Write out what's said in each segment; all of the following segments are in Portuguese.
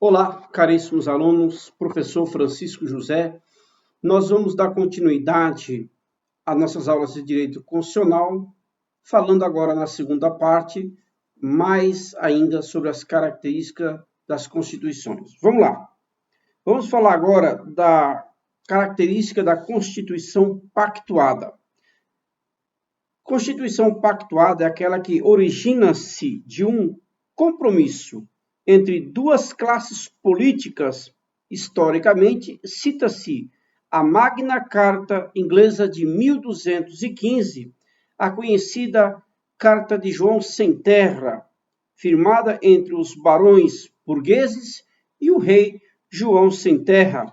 Olá, caríssimos alunos, professor Francisco José. Nós vamos dar continuidade às nossas aulas de Direito Constitucional, falando agora na segunda parte, mais ainda sobre as características das constituições. Vamos lá. Vamos falar agora da característica da Constituição pactuada. Constituição pactuada é aquela que origina-se de um compromisso entre duas classes políticas. Historicamente, cita-se a Magna Carta inglesa de 1215, a conhecida Carta de João Sem Terra, firmada entre os barões burgueses e o rei João Sem Terra,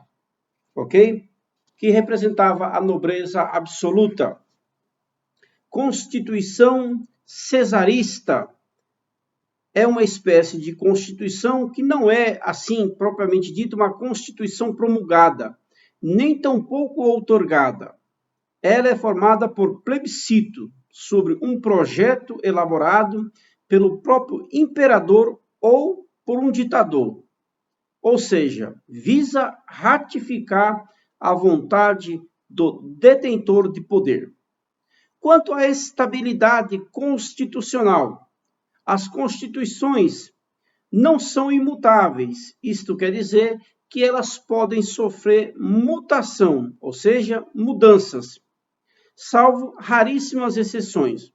ok? Que representava a nobreza absoluta. Constituição cesarista é uma espécie de constituição que não é, assim, propriamente dito, uma constituição promulgada, nem tampouco outorgada. Ela é formada por plebiscito sobre um projeto elaborado pelo próprio imperador ou por um ditador, ou seja, visa ratificar a vontade do detentor de poder. Quanto à estabilidade constitucional, as constituições não são imutáveis. Isto quer dizer que elas podem sofrer mutação, ou seja, mudanças, salvo raríssimas exceções.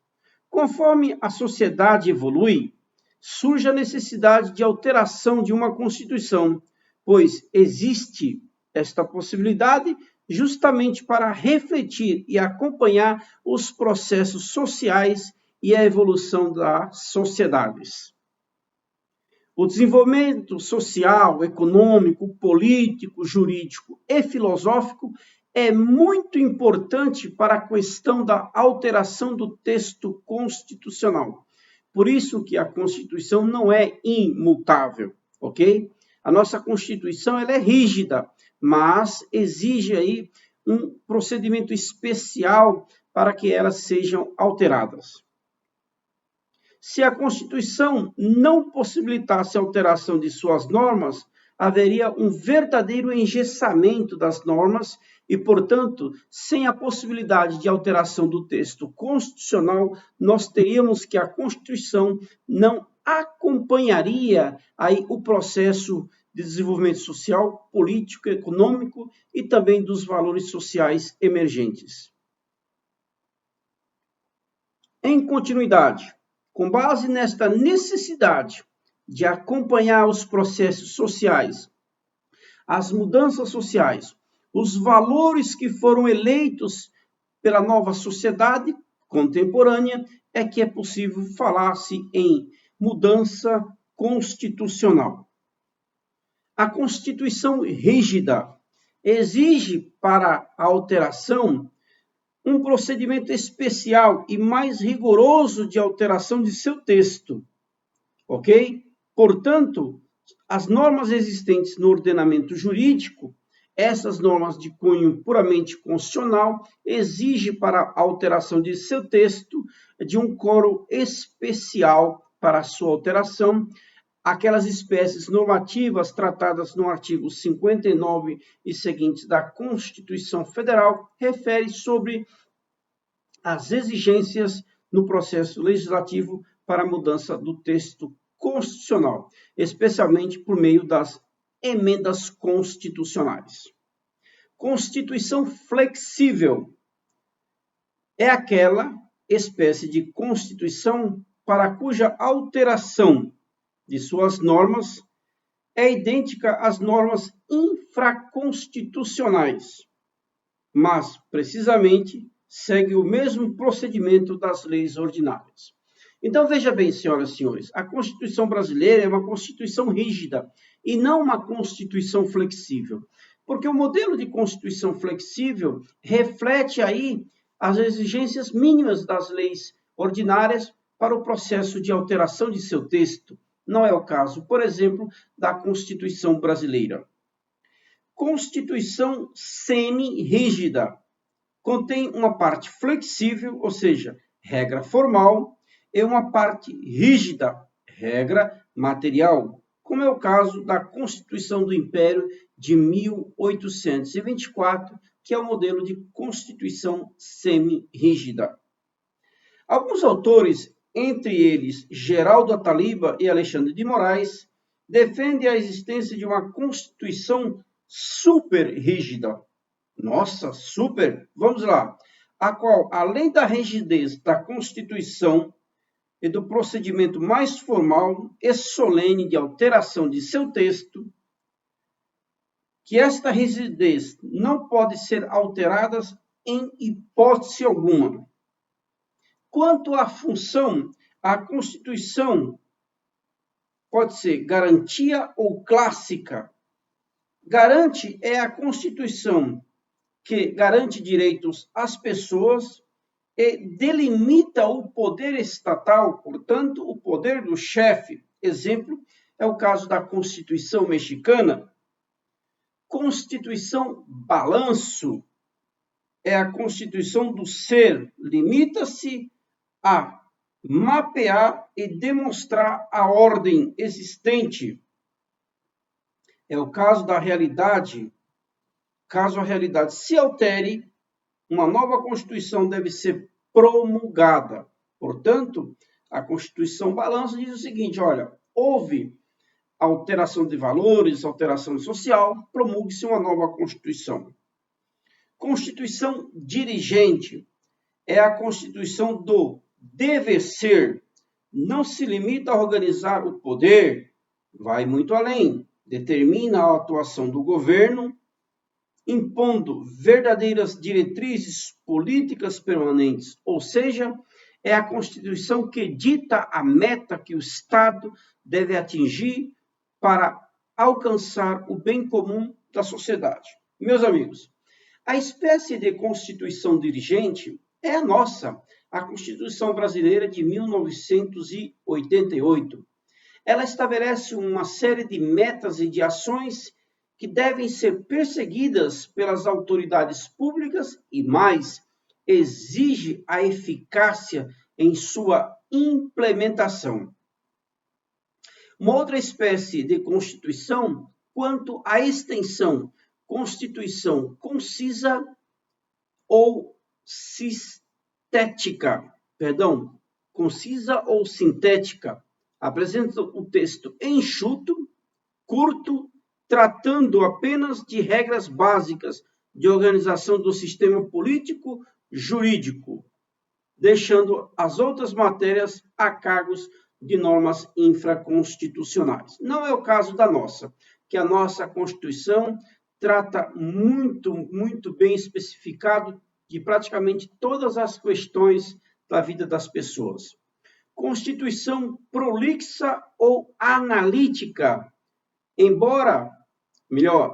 Conforme a sociedade evolui, surge a necessidade de alteração de uma Constituição, pois existe esta possibilidade justamente para refletir e acompanhar os processos sociais e a evolução das sociedades. O desenvolvimento social, econômico, político, jurídico e filosófico é muito importante para a questão da alteração do texto constitucional. Por isso que a Constituição não é imutável, ok? A nossa Constituição ela é rígida, mas exige aí um procedimento especial para que elas sejam alteradas. Se a Constituição não possibilitasse a alteração de suas normas, haveria um verdadeiro engessamento das normas e, portanto, sem a possibilidade de alteração do texto constitucional, nós teríamos que a Constituição não acompanharia aí o processo de desenvolvimento social, político, econômico e também dos valores sociais emergentes. Em continuidade, com base nesta necessidade de acompanhar os processos sociais, as mudanças sociais, os valores que foram eleitos pela nova sociedade contemporânea, é que é possível falar-se em mudança constitucional. A Constituição rígida exige para a alteração um procedimento especial e mais rigoroso de alteração de seu texto, ok? Portanto, as normas existentes no ordenamento jurídico, essas normas de cunho puramente constitucional, exigem para a alteração de seu texto de um quórum especial para a sua alteração, aquelas espécies normativas tratadas no artigo 59 e seguintes da Constituição Federal, refere sobre as exigências no processo legislativo para a mudança do texto constitucional, especialmente por meio das emendas constitucionais. Constituição flexível é aquela espécie de Constituição para cuja alteração de suas normas é idêntica às normas infraconstitucionais, mas, precisamente, segue o mesmo procedimento das leis ordinárias. Então, veja bem, senhoras e senhores, a Constituição brasileira é uma Constituição rígida e não uma Constituição flexível, porque o modelo de Constituição flexível reflete aí as exigências mínimas das leis ordinárias para o processo de alteração de seu texto. Não é o caso, por exemplo, da Constituição brasileira. Constituição semi-rígida contém uma parte flexível, ou seja, regra formal, e uma parte rígida, regra material, como é o caso da Constituição do Império de 1824, que é o modelo de Constituição semi-rígida. Alguns autores, entre eles Geraldo Ataliba e Alexandre de Moraes, defendem a existência de uma Constituição super rígida. Nossa, super! Vamos lá. A qual, além da rigidez da Constituição e do procedimento mais formal e solene de alteração de seu texto, que esta rigidez não pode ser alterada em hipótese alguma. Quanto à função, a Constituição pode ser garantia ou clássica. Garante é a Constituição que garante direitos às pessoas e delimita o poder estatal, portanto, o poder do chefe. Exemplo é o caso da Constituição mexicana. Constituição balanço é a Constituição do ser, limita-se a mapear e demonstrar a ordem existente. É o caso da realidade. Caso a realidade se altere, uma nova Constituição deve ser promulgada. Portanto, a Constituição Balanço diz o seguinte, olha, houve alteração de valores, alteração social, promulgue-se uma nova Constituição. Constituição dirigente é a Constituição do dever ser, não se limita a organizar o poder, vai muito além, determina a atuação do governo, impondo verdadeiras diretrizes políticas permanentes, ou seja, é a Constituição que dita a meta que o Estado deve atingir para alcançar o bem comum da sociedade. Meus amigos, a espécie de Constituição dirigente é a nossa, a Constituição Brasileira de 1988. Ela estabelece uma série de metas e de ações que devem ser perseguidas pelas autoridades públicas e, mais, exige a eficácia em sua implementação. Uma outra espécie de Constituição, quanto à extensão, Constituição concisa ou concisa ou sintética, apresenta o texto enxuto, curto, tratando apenas de regras básicas de organização do sistema político jurídico, deixando as outras matérias a cargos de normas infraconstitucionais. Não é o caso da nossa, que a nossa Constituição trata muito bem especificado de praticamente todas as questões da vida das pessoas. Constituição prolixa ou analítica,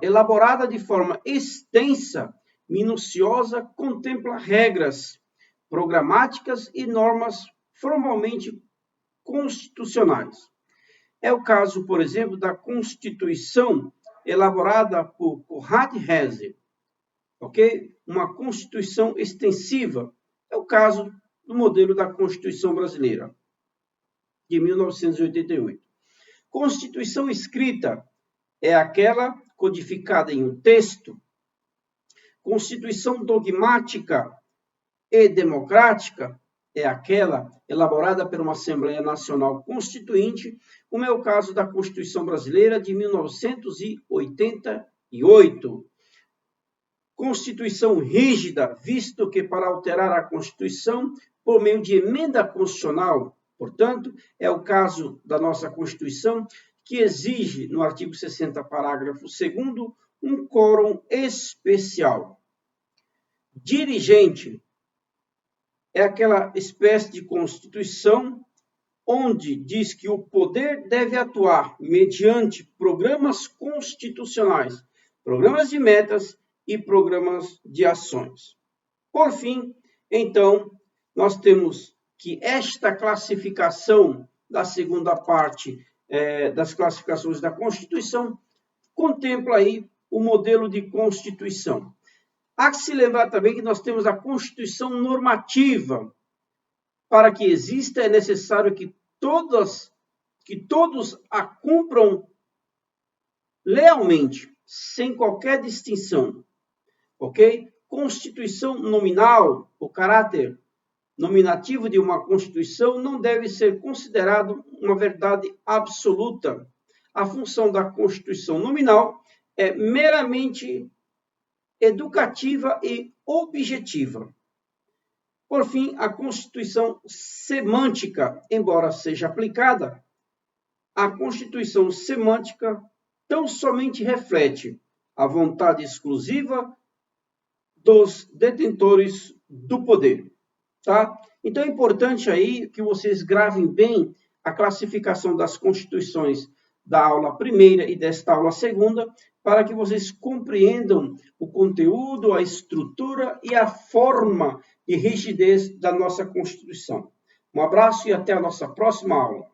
elaborada de forma extensa, minuciosa, contempla regras programáticas e normas formalmente constitucionais. É o caso, por exemplo, da Constituição elaborada por Conrad Hesse, ok? Uma Constituição extensiva. É o caso do modelo da Constituição Brasileira, de 1988. Constituição escrita é aquela codificada em um texto. Constituição dogmática e democrática é aquela elaborada por uma Assembleia Nacional Constituinte, como é o caso da Constituição Brasileira de 1988. Constituição rígida, visto que para alterar a Constituição por meio de emenda constitucional, portanto, é o caso da nossa Constituição, que exige, no artigo 60, parágrafo 2º, um quórum especial. Dirigente é aquela espécie de Constituição onde diz que o poder deve atuar mediante programas constitucionais, programas de metas e programas de ações. Por fim, então, nós temos que esta classificação da segunda parte das classificações da Constituição contempla aí o modelo de Constituição. Há que se lembrar também que nós temos a Constituição normativa. Para que exista, é necessário que todos a cumpram lealmente, sem qualquer distinção, ok? Constituição nominal, o caráter nominativo de uma Constituição não deve ser considerado uma verdade absoluta. A função da Constituição nominal é meramente educativa e objetiva. Por fim, a Constituição semântica, embora seja aplicada, a Constituição semântica tão somente reflete a vontade exclusiva dos detentores do poder, tá? Então é importante aí que vocês gravem bem a classificação das constituições da aula primeira e desta aula segunda, para que vocês compreendam o conteúdo, a estrutura e a forma de rigidez da nossa Constituição. Um abraço e até a nossa próxima aula.